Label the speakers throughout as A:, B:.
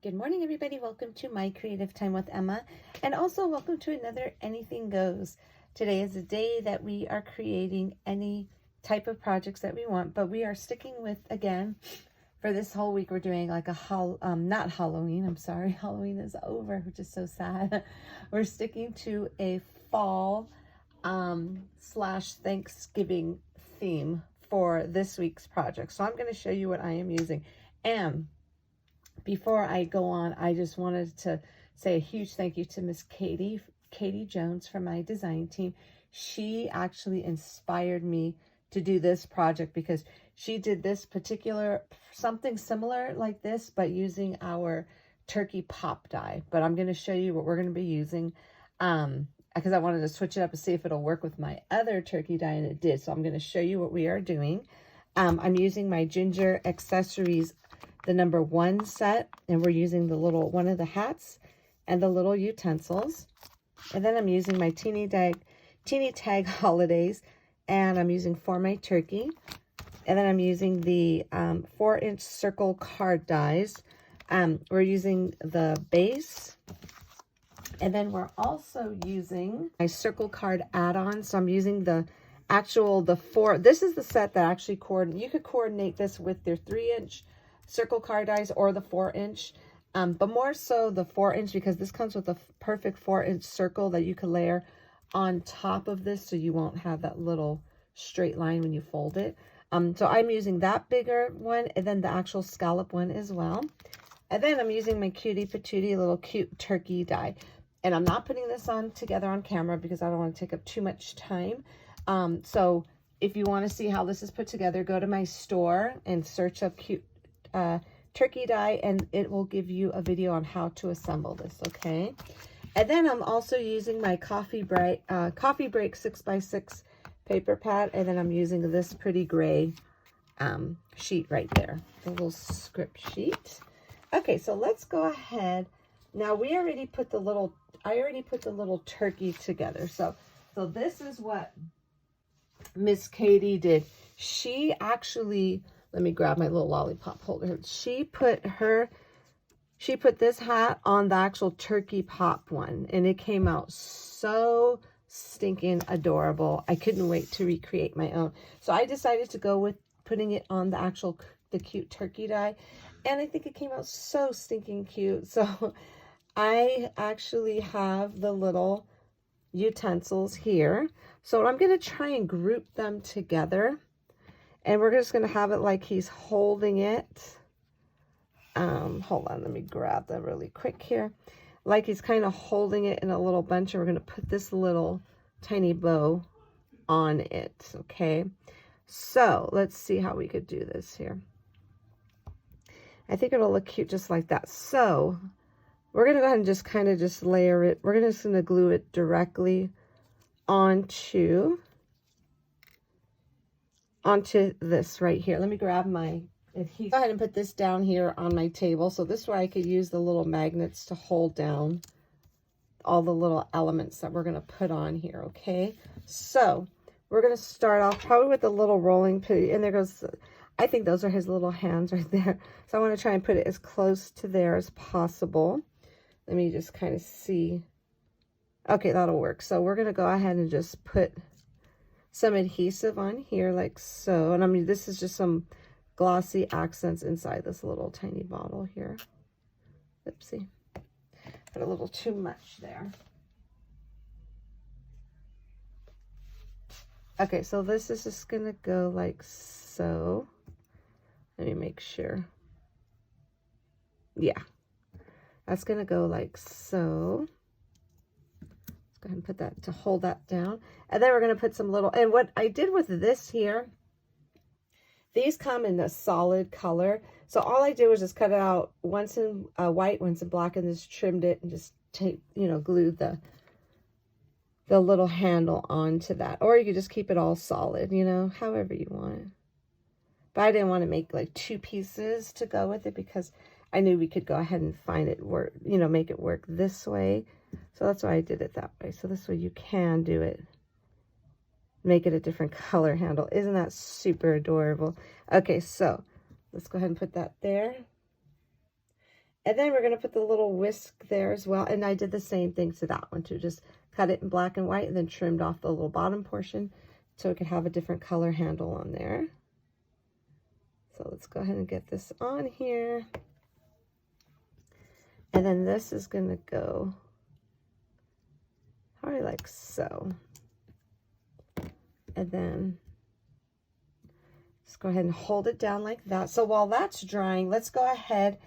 A: Good morning, everybody. Welcome to My Creative Time with Emma, and also welcome to another Anything Goes. Today is a day that we are creating any type of projects that we want, but we are sticking with, again, for this whole week, we're doing like a, not Halloween, I'm sorry, Halloween is over, which is so sad. We're sticking to a fall slash Thanksgiving theme for this week's project. So I'm going to show you what I am using. And before I go on, I just wanted to say a huge thank you to Miss Katie Jones from my design team. She actually inspired me to do this project because she did this particular, something similar like this, but using our turkey pop die. But I'm going to show you what we're going to be using because I wanted to switch it up and see if it'll work with my other turkey die, and it did. So I'm going to show you what we are doing. I'm using my Ginger Accessories, the number 1 set, and we're using the little one of the hats and the little utensils. And then I'm using my teeny tag holidays, and I'm using For My Turkey. And then I'm using the 4-inch circle card dies. We're using the base, and then we're also using my circle card add-on. So I'm using the this is the set that actually you could coordinate this with your 3-inch circle card dies or the 4-inch, but more so the 4-inch, because this comes with a perfect 4-inch circle that you can layer on top of this, so you won't have that little straight line when you fold it. So I'm using that bigger one, and then the actual scallop one as well. And then I'm using my cutie patootie little cute turkey die, and I'm not putting this on together on camera because I don't want to take up too much time. So if you want to see how this is put together, go to my store and search up cute turkey die, and it will give you a video on how to assemble this. Okay, and then I'm also using my coffee break 6x6 paper pad, and then I'm using this pretty gray sheet right there, the little script sheet. Okay, so let's go ahead. Now I already put the little turkey together. So this is what Miss Katie did. She actually, let me grab my little lollipop holder. She put this hat on the actual turkey pop one, and it came out so stinking adorable. I couldn't wait to recreate my own. So I decided to go with putting it on the cute turkey die, and I think it came out so stinking cute. So I actually have the little utensils here. So I'm going to try and group them together. And we're just going to have it like he's holding it. Hold on, let me grab that really quick here. Like he's kind of holding it in a little bunch, and we're going to put this little tiny bow on it, okay? So let's see how we could do this here. I think it'll look cute just like that. So we're going to go ahead and just kind of just layer it. We're just going to glue it directly onto this right here. Let me grab my adhesive. Go ahead and put this down here on my table. So this way I could use the little magnets to hold down all the little elements that we're going to put on here. Okay, so we're going to start off probably with a little rolling pin, and there goes, I think those are his little hands right there. So I want to try and put it as close to there as possible. Let me just kind of see. Okay, that'll work. So we're going to go ahead and just put some adhesive on here like so. And I mean, this is just some glossy accents inside this little tiny bottle here. Oopsie. Put a little too much there. Okay, so this is just going to go like so. Let me make sure. Yeah. That's going to go like so. Go ahead and put that to hold that down. And then we're going to put some little, and what I did with this here, these come in a solid color. So all I did was just cut it out once in white, once in black, and just trimmed it and just glued the little handle onto that. Or you could just keep it all solid, however you want. But I didn't want to make like 2 pieces to go with it because I knew we could go ahead and find it work, make it work this way. So that's why I did it that way. So this way you can do it. Make it a different color handle. Isn't that super adorable? Okay, so let's go ahead and put that there. And then we're going to put the little whisk there as well. And I did the same thing to that one too. Just cut it in black and white and then trimmed off the little bottom portion so it could have a different color handle on there. So let's go ahead and get this on here. And then this is going to go probably like so. And then just go ahead and hold it down like that. So while that's drying, let's go ahead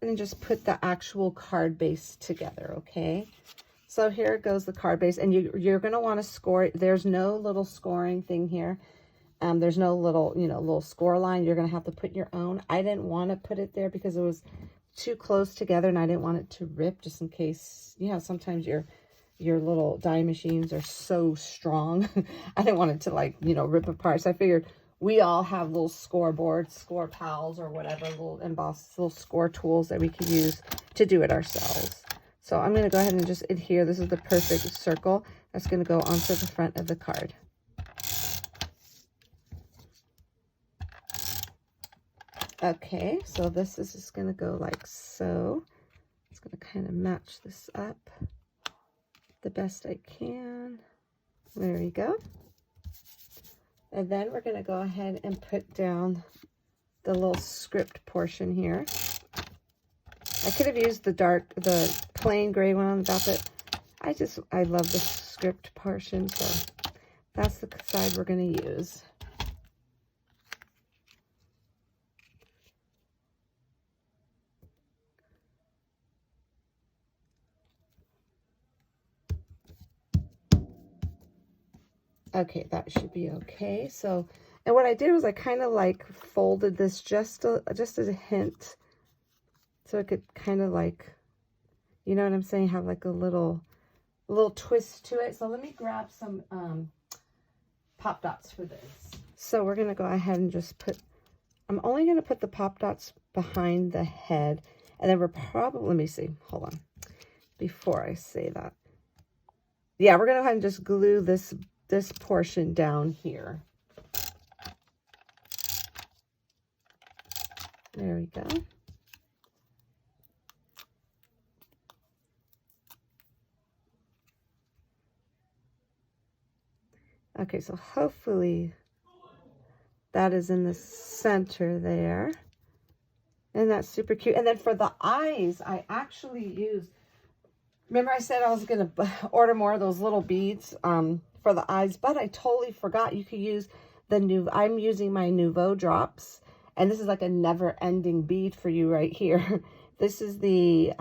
A: and just put the actual card base together, okay? So here goes the card base, and you're going to want to score it. There's no little scoring thing here. There's no little, little score line. You're going to have to put your own. I didn't want to put it there because it was too close together, and I didn't want it to rip, just in case, sometimes your little die machines are so strong. I didn't want it to, like, rip apart. So I figured we all have little scoreboards, score pals, or whatever, little embossed little score tools that we can use to do it ourselves. So I'm going to go ahead and just adhere. This is the perfect circle that's going to go onto the front of the card. Okay, so this is just going to go like so. It's going to kind of match this up the best I can. There we go. And then we're going to go ahead and put down the little script portion here. I could have used the plain gray one on the back, but I love the script portion, so that's the side we're going to use. Okay, that should be okay. So, and what I did was I kind of like folded this just as a hint, so it could kind of like, you know what I'm saying, have like a little twist to it. So let me grab some pop dots for this. So we're gonna go ahead and just I'm only gonna put the pop dots behind the head, and then we're probably, let me see, hold on, before I say that. Yeah, we're gonna go ahead and just glue this portion down here. There we go. Okay, so hopefully that is in the center there. And that's super cute. And then for the eyes, I actually used, remember I said I was going to order more of those little beads for the eyes, but I totally forgot. You could use I'm using my Nouveau drops, and this is like a never-ending bead for you right here. This is the,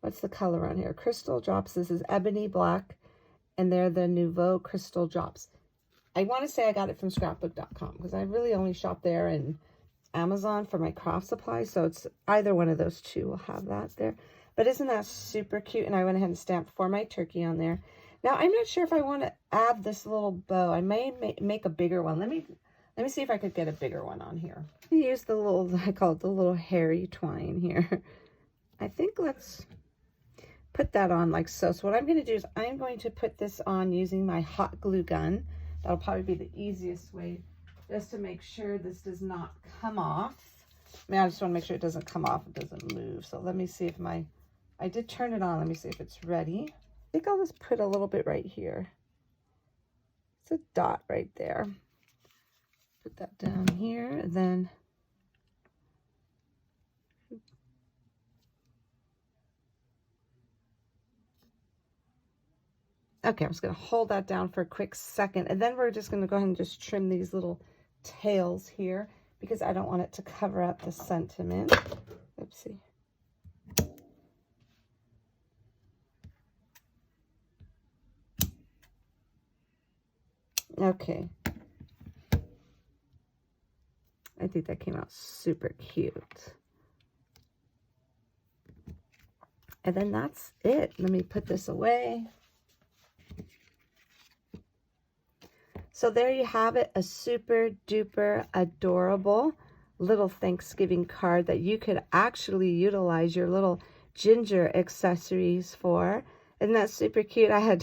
A: what's the color on here? Crystal drops. This is ebony black, and they're the Nouveau crystal drops. I want to say I got it from scrapbook.com because I really only shop there and Amazon for my craft supplies. So it's either one of those two will have that there. But isn't that super cute? And I went ahead and stamped for my turkey on there. Now, I'm not sure if I want to add this little bow. I may make a bigger one. Let me see if I could get a bigger one on here. I use the little, I call it the little hairy twine here. I think let's put that on like so. So what I'm going to do is I'm going to put this on using my hot glue gun. That'll probably be the easiest way, just to make sure this does not come off. I mean, I just want to make sure it doesn't come off, it doesn't move. So let me see if I did turn it on. Let me see if it's ready. I think I'll just put a little bit right here. It's a dot right there. Put that down here, and then okay, I'm just going to hold that down for a quick second, and then we're just going to go ahead and just trim these little tails here because I don't want it to cover up the sentiment. Oopsie. Okay. I think that came out super cute. And then that's it. Let me put this away. So there you have it, a super duper adorable little Thanksgiving card that you could actually utilize your little ginger accessories for. Isn't that super cute? I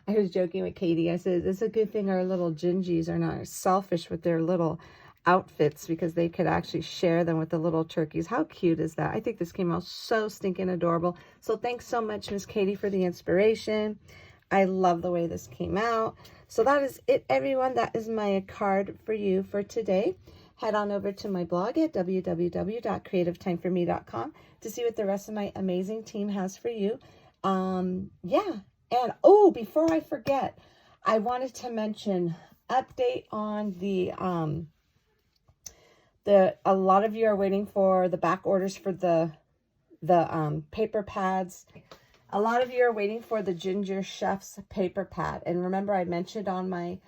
A: was joking with Katie. I said, it's a good thing our little gingies are not selfish with their little outfits because they could actually share them with the little turkeys. How cute is that? I think this came out so stinking adorable. So thanks so much, Miss Katie, for the inspiration. I love the way this came out. So that is it, everyone. That is my card for you for today. Head on over to my blog at www.creativetimeforme.com to see what the rest of my amazing team has for you. Yeah. And oh, before I forget, I wanted to mention update on a lot of you are waiting for the back orders for the paper pads. A lot of you are waiting for the Ginger Chef's paper pad. And remember, I mentioned on my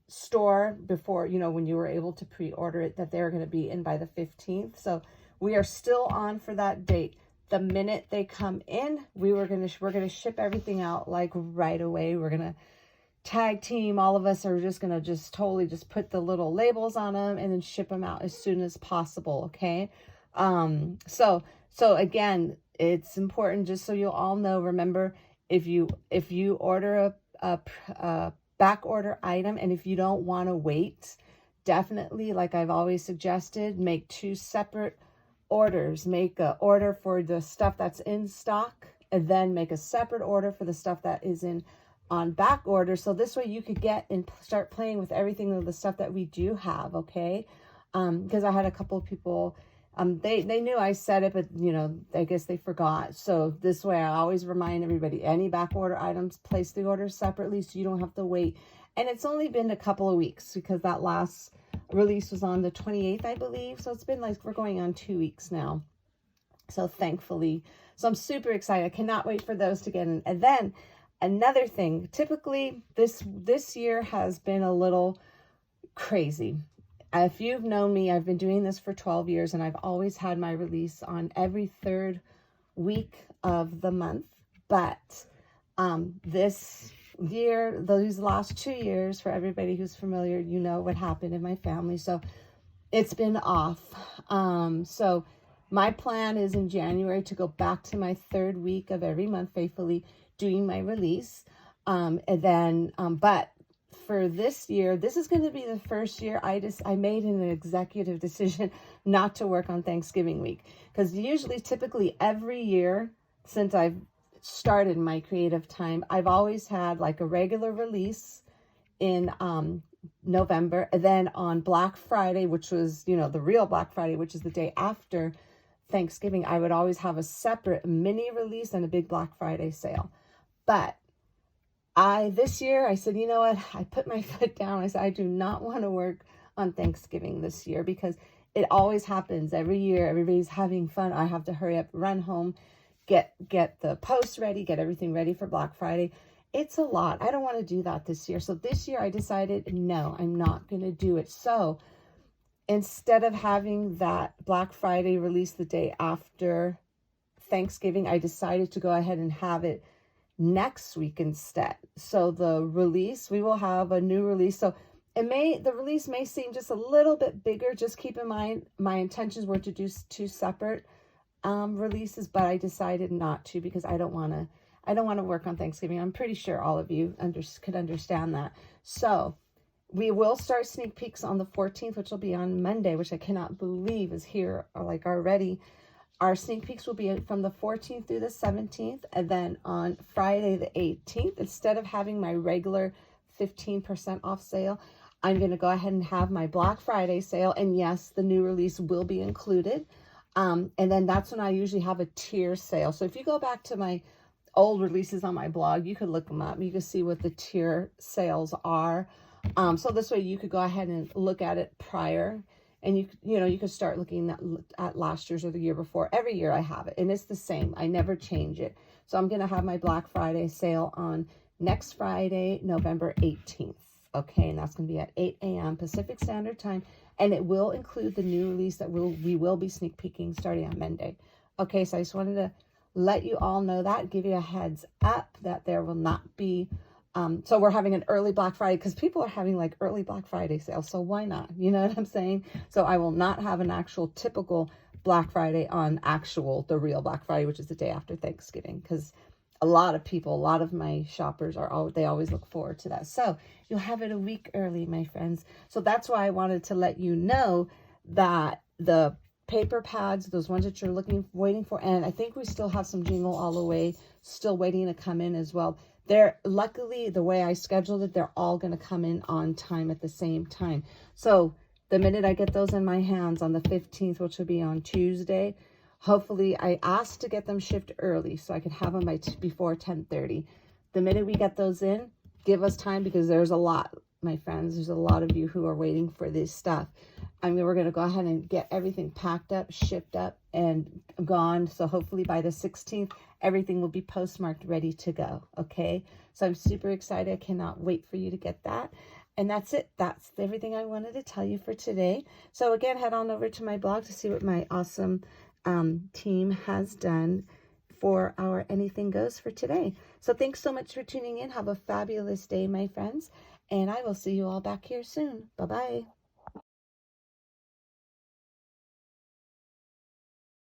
A: store before, you know, when you were able to pre-order it, that they were going to be in by the 15th. So we are still on for that date. The minute they come in, we're going to ship everything out like right away. We're going to tag team. All of us are just going to totally put the little labels on them and then ship them out as soon as possible. Okay. So again, it's important, just so you all know, remember, if you order a back order item, and if you don't want to wait, definitely, like I've always suggested, make 2 separate orders. Make an order for the stuff that's in stock, and then make a separate order for the stuff that is on back order. So this way you could get and start playing with everything of the stuff that we do have. Okay. Because I had a couple of people, they knew I said it, but you know, I guess they forgot. So this way I always remind everybody, any back order items, place the orders separately so you don't have to wait. And it's only been a couple of weeks because that last release was on the 28th, I believe. So it's been like, we're going on 2 weeks now. So thankfully, so I'm super excited. I cannot wait for those to get in. And then another thing, typically this year has been a little crazy. If you've known me, I've been doing this for 12 years, and I've always had my release on every 3rd week of the month. But this year, these last 2 years, for everybody who's familiar, you know what happened in my family. So it's been off. So my plan is in January to go back to my 3rd week of every month, faithfully doing my release. But for this year, this is going to be the first year I made an executive decision not to work on Thanksgiving week, because typically every year since I've started my creative time, I've always had like a regular release in November, and then on Black Friday, which was, you know, the real Black Friday, which is the day after Thanksgiving, I would always have a separate mini release and a big Black Friday sale. But this year I said, you know what, I put my foot down. I said, I do not want to work on Thanksgiving this year, because it always happens every year. Everybody's having fun. I have to hurry up, run home, get the posts ready, get everything ready for Black Friday. It's a lot. I don't want to do that this year. So this year I decided, no, I'm not going to do it. So instead of having that Black Friday release the day after Thanksgiving, I decided to go ahead and have it next week instead. So the release, we will have a new release. So the release may seem just a little bit bigger. Just keep in mind, my intentions were to do 2 separate releases, but I decided not to, because I don't want to work on Thanksgiving. I'm pretty sure all of you could understand that. So we will start sneak peeks on the 14th, which will be on Monday, which I cannot believe is here like already. Our sneak peeks will be from the 14th through the 17th. And then on Friday, the 18th, instead of having my regular 15% off sale, I'm going to go ahead and have my Black Friday sale. And yes, the new release will be included. And then that's when I usually have a tier sale. So if you go back to my old releases on my blog, you could look them up. You can see what the tier sales are. So this way you could go ahead and look at it prior. And you could start looking at last year's or the year before. Every year I have it, and it's the same. I never change it. So I'm going to have my Black Friday sale on next Friday, November 18th. Okay, and that's going to be at 8 a.m. Pacific Standard Time, and it will include the new release that we will be sneak peeking starting on Monday. Okay, so I just wanted to let you all know that, give you a heads up that there will not be. So we're having an early Black Friday, because people are having like early Black Friday sales. So why not? You know what I'm saying? So I will not have an actual typical Black Friday on the real Black Friday, which is the day after Thanksgiving, because a lot of people, a lot of my shoppers they always look forward to that. So you'll have it a week early, my friends. So that's why I wanted to let you know that the paper pads, those ones that you're waiting for, and I think we still have some Jingle All the Way still waiting to come in as well. They're luckily, the way I scheduled it, they're all going to come in on time at the same time. So the minute I get those in my hands on the 15th, which will be on Tuesday, hopefully I asked to get them shipped early so I could have them before 10:30. The minute we get those in, give us time, because there's a lot, my friends. There's a lot of you who are waiting for this stuff. I mean, we're going to go ahead and get everything packed up, shipped up, and gone. So hopefully by the 16th, everything will be postmarked, ready to go. Okay. So I'm super excited. I cannot wait for you to get that. And that's it. That's everything I wanted to tell you for today. So again, head on over to my blog to see what my awesome team has done for our Anything Goes for today. So thanks so much for tuning in. Have a fabulous day, my friends. And I will see you all back here soon. Bye-bye.